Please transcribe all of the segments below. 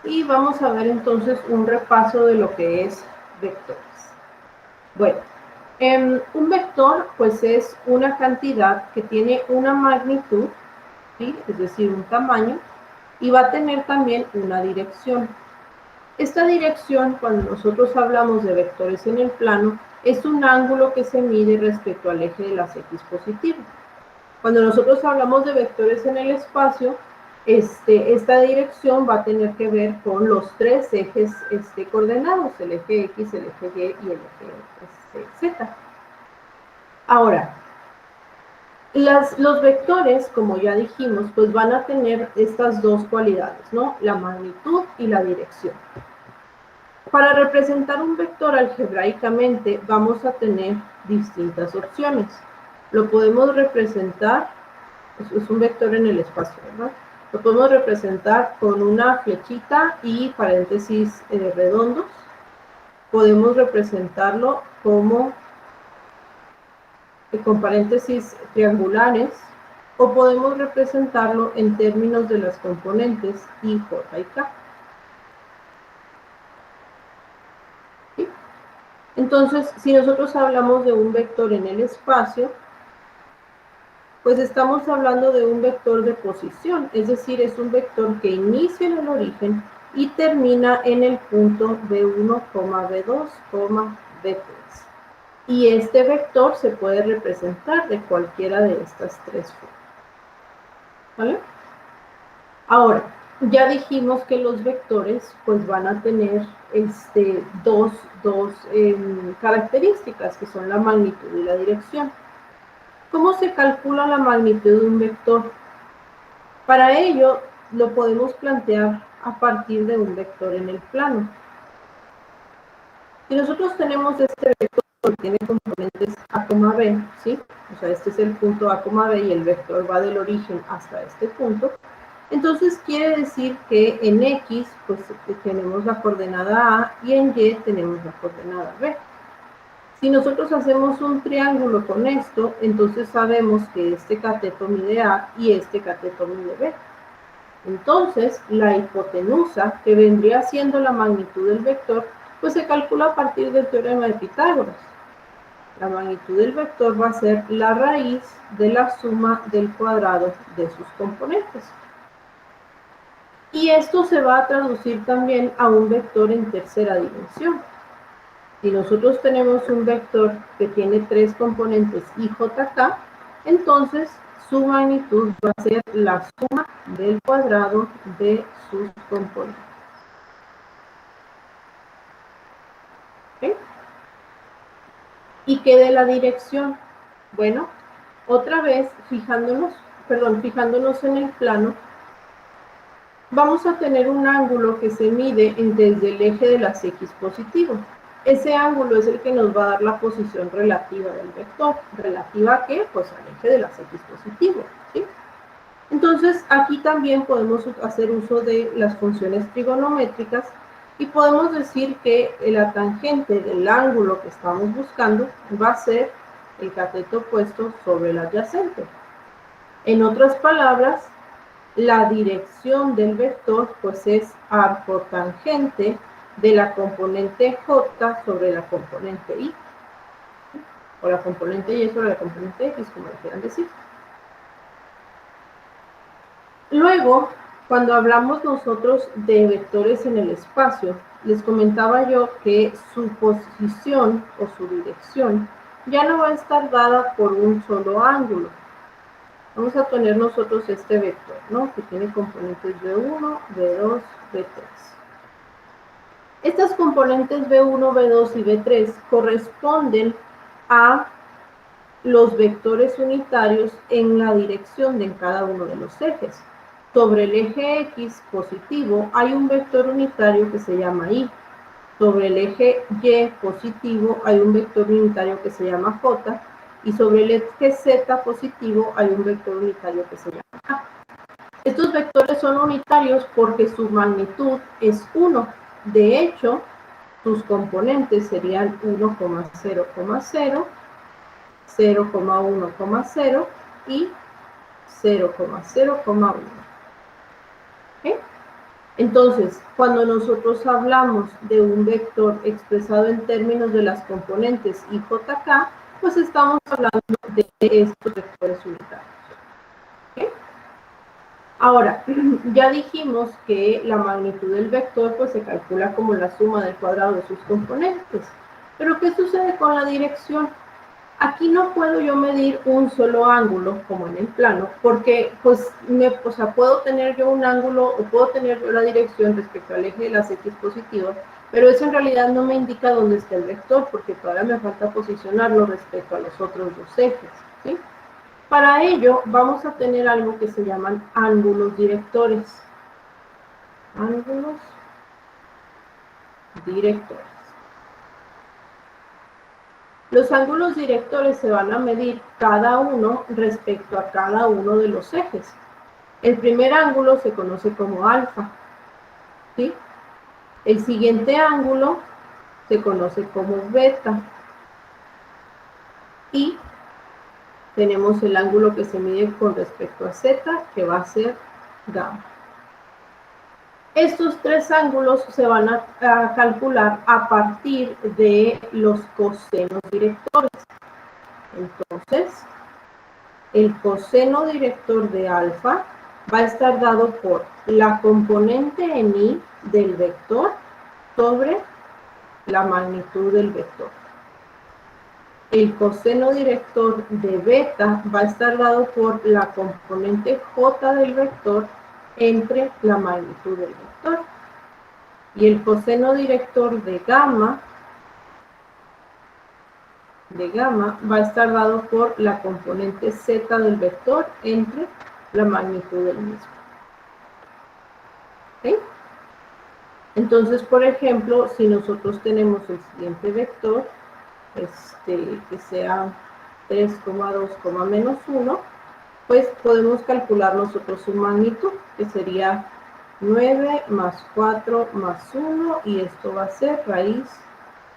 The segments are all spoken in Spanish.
Y vamos a ver entonces un repaso de lo que es vectores. Bueno, un vector pues es una cantidad que tiene una magnitud, ¿sí? Es decir, un tamaño, y va a tener también una dirección. Esta dirección, cuando nosotros hablamos de vectores en el plano, es un ángulo que se mide respecto al eje de las x positivas. Cuando nosotros hablamos de vectores en el espacio, esta dirección va a tener que ver con los tres ejes coordenados, el eje X, el eje Y y el eje Z. Ahora, los vectores, como ya dijimos, pues van a tener estas dos cualidades, ¿no? La magnitud y la dirección. Para representar un vector algebraicamente vamos a tener distintas opciones. Lo podemos representar, es un vector en el espacio, ¿verdad? Lo podemos representar con una flechita y paréntesis redondos. Podemos representarlo como con paréntesis triangulares, o podemos representarlo en términos de las componentes I, J y K. ¿Sí? Entonces, si nosotros hablamos de un vector en el espacio, pues estamos hablando de un vector de posición, es decir, es un vector que inicia en el origen y termina en el punto B1, B2, B3. Y este vector se puede representar de cualquiera de estas tres formas. ¿Vale? Ahora, ya dijimos que los vectores pues van a tener dos características, que son la magnitud y la dirección. ¿Cómo se calcula la magnitud de un vector? Para ello, lo podemos plantear a partir de un vector en el plano. Si nosotros tenemos este vector que tiene componentes A, B, ¿sí? O sea, este es el punto A, B y el vector va del origen hasta este punto. Entonces quiere decir que en X pues tenemos la coordenada A y en Y tenemos la coordenada B. Si nosotros hacemos un triángulo con esto, entonces sabemos que este cateto mide A y este cateto mide B. Entonces, la hipotenusa, que vendría siendo la magnitud del vector, pues se calcula a partir del teorema de Pitágoras. La magnitud del vector va a ser la raíz de la suma del cuadrado de sus componentes. Y esto se va a traducir también a un vector en tercera dimensión. Si nosotros tenemos un vector que tiene tres componentes i, j, k, entonces su magnitud va a ser la suma del cuadrado de sus componentes. ¿Okay? ¿Y qué de la dirección? Bueno, otra vez fijándonos en el plano, vamos a tener un ángulo que se mide desde el eje de las x positivo. Ese ángulo es el que nos va a dar la posición relativa del vector. ¿Relativa a qué? Pues al eje de las x positivo, ¿sí? Entonces, aquí también podemos hacer uso de las funciones trigonométricas y podemos decir que la tangente del ángulo que estamos buscando va a ser el cateto opuesto sobre el adyacente. En otras palabras, la dirección del vector pues es A por tangente de la componente J sobre la componente Y. O la componente Y sobre la componente X, como le quieran decir. Luego, cuando hablamos nosotros de vectores en el espacio, les comentaba yo que su posición o su dirección ya no va a estar dada por un solo ángulo. Vamos a tener nosotros este vector, ¿no? Que tiene componentes B1, B2, B3. Estas componentes B1, B2 y B3 corresponden a los vectores unitarios en la dirección de cada uno de los ejes. Sobre el eje X positivo hay un vector unitario que se llama Y. Sobre el eje Y positivo hay un vector unitario que se llama J. Y sobre el eje Z positivo hay un vector unitario que se llama K. Estos vectores son unitarios porque su magnitud es 1. De hecho, sus componentes serían 1,0,0, 0,1,0 y 0,0,1. ¿Okay? Entonces, cuando nosotros hablamos de un vector expresado en términos de las componentes IJK, pues estamos hablando de estos vectores unitarios. ¿Okay? Ahora, ya dijimos que la magnitud del vector pues se calcula como la suma del cuadrado de sus componentes. Pero ¿qué sucede con la dirección? Aquí no puedo yo medir un solo ángulo, como en el plano, porque pues, puedo tener yo un ángulo o puedo tener yo la dirección respecto al eje de las X positivas, pero eso en realidad no me indica dónde está el vector, porque todavía me falta posicionarlo respecto a los otros dos ejes, ¿sí? Para ello, vamos a tener algo que se llaman ángulos directores. Ángulos directores. Los ángulos directores se van a medir cada uno respecto a cada uno de los ejes. El primer ángulo se conoce como alfa, ¿sí? El siguiente ángulo se conoce como beta. Y tenemos el ángulo que se mide con respecto a z, que va a ser gamma. Estos tres ángulos se van a calcular a partir de los cosenos directores. Entonces, el coseno director de alfa va a estar dado por la componente en i del vector sobre la magnitud del vector. El coseno director de beta va a estar dado por la componente j del vector entre la magnitud del vector. Y el coseno director de gamma va a estar dado por la componente z del vector entre la magnitud del mismo. ¿Okay? Entonces, por ejemplo, si nosotros tenemos el siguiente vector, que sea 3,2, menos 1, pues podemos calcular nosotros su magnitud, que sería 9 más 4 más 1, y esto va a ser raíz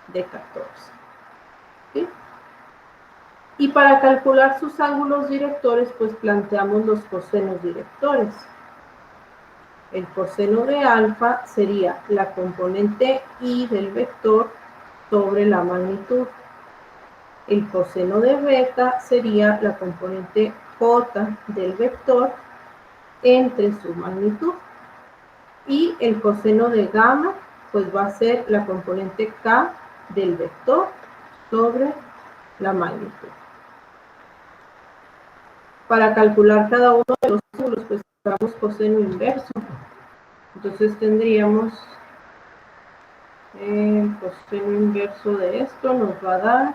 de 14. ¿Sí? Y para calcular sus ángulos directores, pues planteamos los cosenos directores. El coseno de alfa sería la componente i del vector sobre la magnitud. El coseno de beta sería la componente j del vector entre su magnitud. Y el coseno de gamma, pues va a ser la componente k del vector sobre la magnitud. Para calcular cada uno de los ángulos, pues usamos coseno inverso. Entonces tendríamos el coseno inverso de esto, nos va a dar,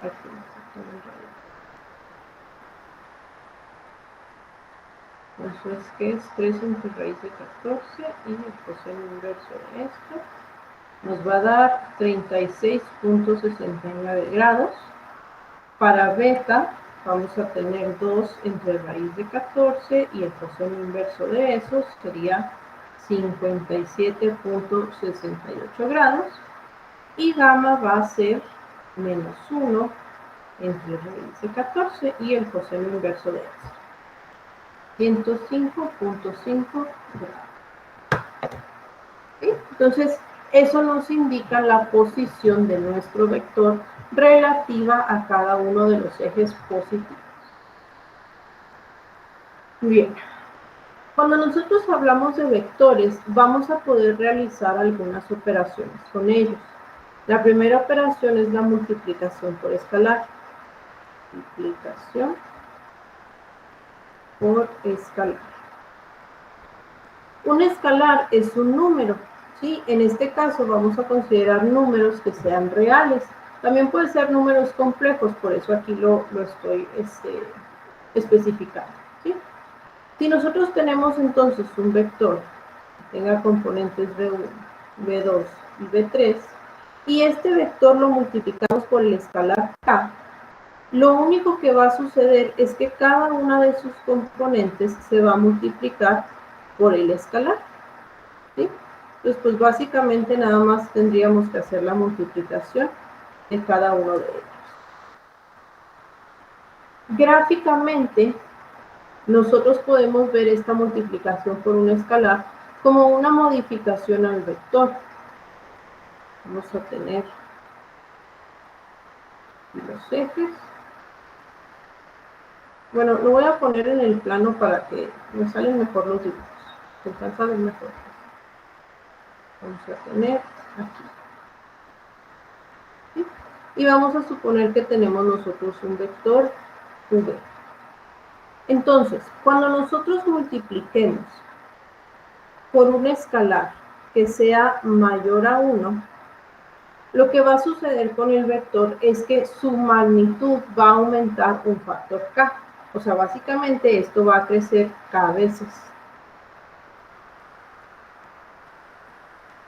aquí, eso es que es 3 entre raíz de 14, y el coseno inverso de esto nos va a dar 36.69 grados. Para beta vamos a tener 2 entre raíz de 14, y el coseno inverso de eso sería 57.68 grados. Y gamma va a ser menos 1 entre raíz de 14, y el coseno inverso de eso 105.5 grados. ¿Sí? Entonces, eso nos indica la posición de nuestro vector relativa a cada uno de los ejes positivos. Bien, cuando nosotros hablamos de vectores, vamos a poder realizar algunas operaciones con ellos. La primera operación es la multiplicación por escalar. Multiplicación por escalar. Un escalar es un número, ¿sí? En este caso vamos a considerar números que sean reales. También pueden ser números complejos, por eso aquí lo estoy especificando, ¿sí? Si nosotros tenemos entonces un vector que tenga componentes B1, B2 y B3, y este vector lo multiplicamos por el escalar K, lo único que va a suceder es que cada una de sus componentes se va a multiplicar por el escalar, ¿sí? Entonces, pues básicamente nada más tendríamos que hacer la multiplicación de cada uno de ellos. Gráficamente, nosotros podemos ver esta multiplicación por un escalar como una modificación al vector. Vamos a tener los ejes. Bueno, lo voy a poner en el plano para que me salen mejor los dibujos. Se alcanza a ver mejor. Vamos a tener aquí. ¿Sí? Y vamos a suponer que tenemos nosotros un vector V. Entonces, cuando nosotros multipliquemos por un escalar que sea mayor a 1, lo que va a suceder con el vector es que su magnitud va a aumentar un factor k. O sea, básicamente esto va a crecer k veces.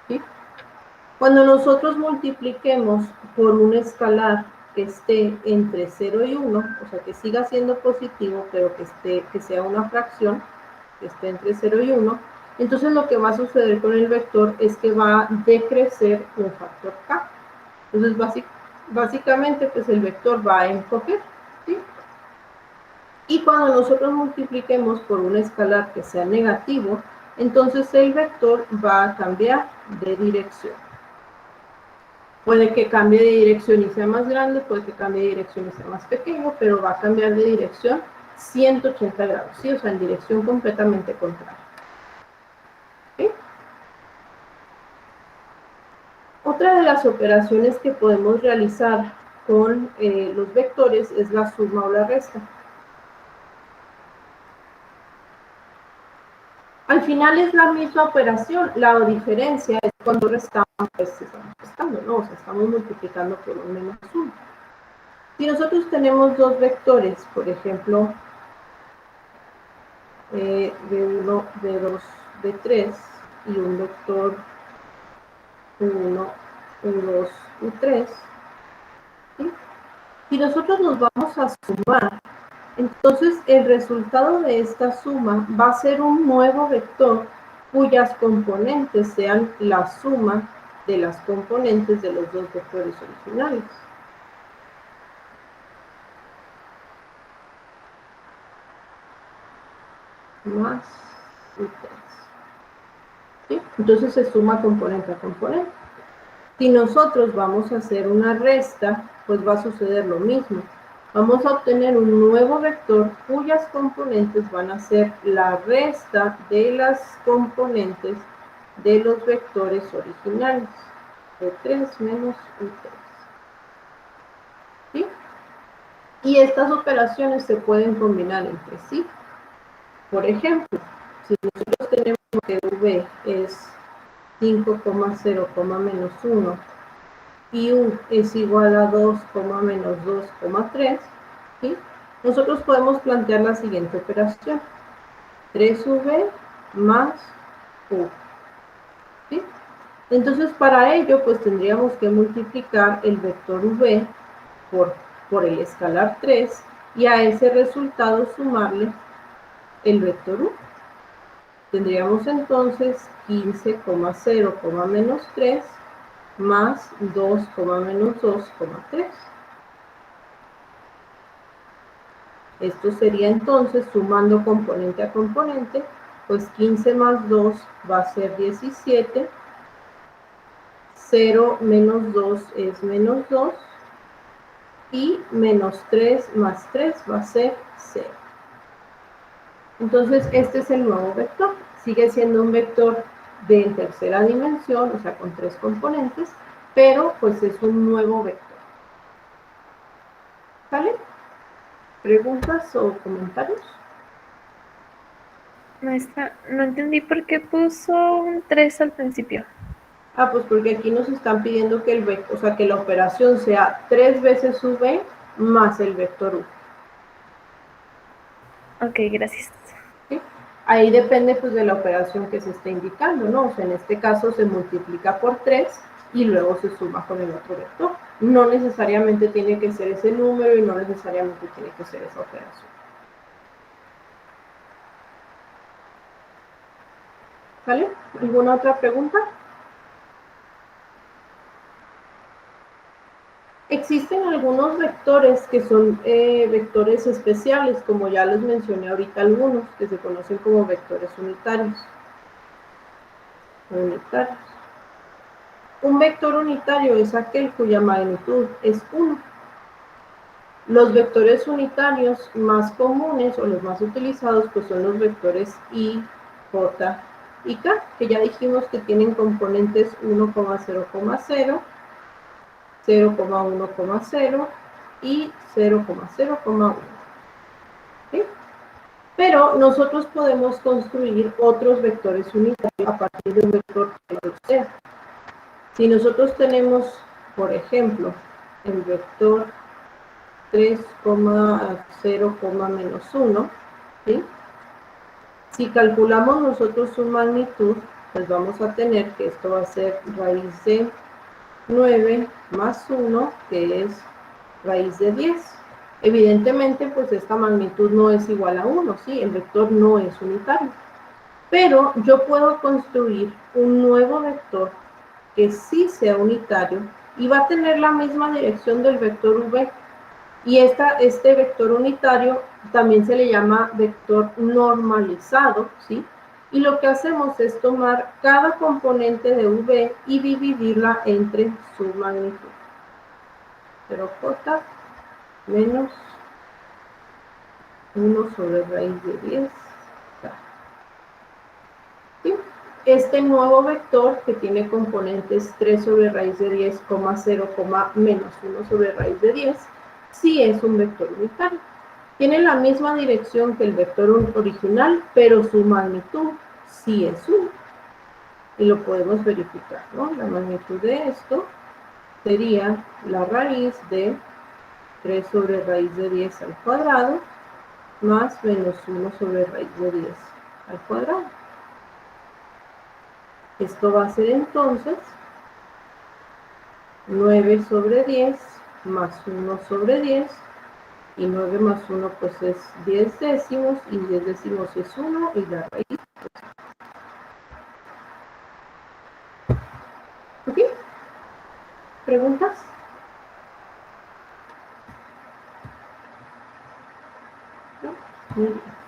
¿Sí? Cuando nosotros multipliquemos por un escalar que esté entre 0 y 1, o sea, que siga siendo positivo, pero que sea una fracción, que esté entre 0 y 1, entonces lo que va a suceder con el vector es que va a decrecer un factor k. Entonces, básicamente, pues el vector va a encoger, ¿sí? Y cuando nosotros multipliquemos por un escalar que sea negativo, entonces el vector va a cambiar de dirección. Puede que cambie de dirección y sea más grande, puede que cambie de dirección y sea más pequeño, pero va a cambiar de dirección 180 grados, ¿sí? O sea, en dirección completamente contraria. ¿Sí? Otra de las operaciones que podemos realizar con los vectores es la suma o la resta. Al final es la misma operación, la diferencia es cuando restamos, pues estamos restando, ¿no? O sea, estamos multiplicando por un menos 1. Si nosotros tenemos dos vectores, por ejemplo, de 1, de 2, de 3, y un vector 1, U2, U3, ¿sí? Si nosotros nos vamos a sumar, entonces el resultado de esta suma va a ser un nuevo vector cuyas componentes sean la suma de las componentes de los dos vectores originales. Más U3. ¿Sí? Entonces se suma componente a componente. Si nosotros vamos a hacer una resta, pues va a suceder lo mismo. Vamos a obtener un nuevo vector cuyas componentes van a ser la resta de las componentes de los vectores originales. U3 menos U3. ¿Sí? Y estas operaciones se pueden combinar entre sí. Por ejemplo, si nosotros tenemos que V es 5,0, menos 1 y U es igual a 2, menos 2,3, ¿sí? Nosotros podemos plantear la siguiente operación. 3V más U. ¿Sí? Entonces, para ello, pues tendríamos que multiplicar el vector V por el escalar 3 y a ese resultado sumarle el vector U. Tendríamos entonces 15,0, menos 3 más 2, menos 2,3. Esto sería entonces, sumando componente a componente, pues 15 más 2 va a ser 17, 0 menos 2 es menos 2, y menos 3 más 3 va a ser 0. Entonces, este es el nuevo vector. Sigue siendo un vector de tercera dimensión, o sea, con 3 componentes, pero pues es un nuevo vector. ¿Vale? ¿Preguntas o comentarios? Maestra, no entendí por qué puso un 3 al principio. Ah, pues porque aquí nos están pidiendo que el vector, o sea, que la operación sea 3 veces V más el vector U. Ok, gracias. ¿Sí? Ahí depende pues de la operación que se esté indicando, ¿no? O sea, en este caso se multiplica por 3 y luego se suma con el otro vector. No necesariamente tiene que ser ese número y no necesariamente tiene que ser esa operación. ¿Vale? ¿Alguna otra pregunta? Existen algunos vectores que son vectores especiales, como ya les mencioné ahorita algunos, que se conocen como vectores unitarios. unitarios. Un vector unitario es aquel cuya magnitud es 1. Los vectores unitarios más comunes o los más utilizados pues son los vectores I, J y K, que ya dijimos que tienen componentes 1,0,0, 0,1,0 y 0,0,1. ¿Sí? Pero nosotros podemos construir otros vectores unitarios a partir de un vector que sea. Si nosotros tenemos, por ejemplo, el vector 3,0,-1, ¿sí? Si calculamos nosotros su magnitud, pues vamos a tener que esto va a ser raíz de 9 más 1, que es raíz de 10. Evidentemente, pues esta magnitud no es igual a 1, ¿sí? El vector no es unitario. Pero yo puedo construir un nuevo vector que sí sea unitario y va a tener la misma dirección del vector v. Y este vector unitario también se le llama vector normalizado, ¿sí? Y lo que hacemos es tomar cada componente de v y dividirla entre su magnitud. 0j menos 1 sobre raíz de 10. ¿Sí? Este nuevo vector que tiene componentes 3 sobre raíz de 10, 0, menos 1 sobre raíz de 10, sí es un vector unitario. Tiene la misma dirección que el vector original, pero su magnitud sí es 1. Y lo podemos verificar, ¿no? La magnitud de esto sería la raíz de 3 sobre raíz de 10 al cuadrado más menos 1 sobre raíz de 10 al cuadrado. Esto va a ser entonces 9 sobre 10 más 1 sobre 10, y 9 más 1 pues es 10 décimos, y 10 décimos es 1, y la raíz. ¿Ok? ¿Preguntas? ¿No? Muy bien.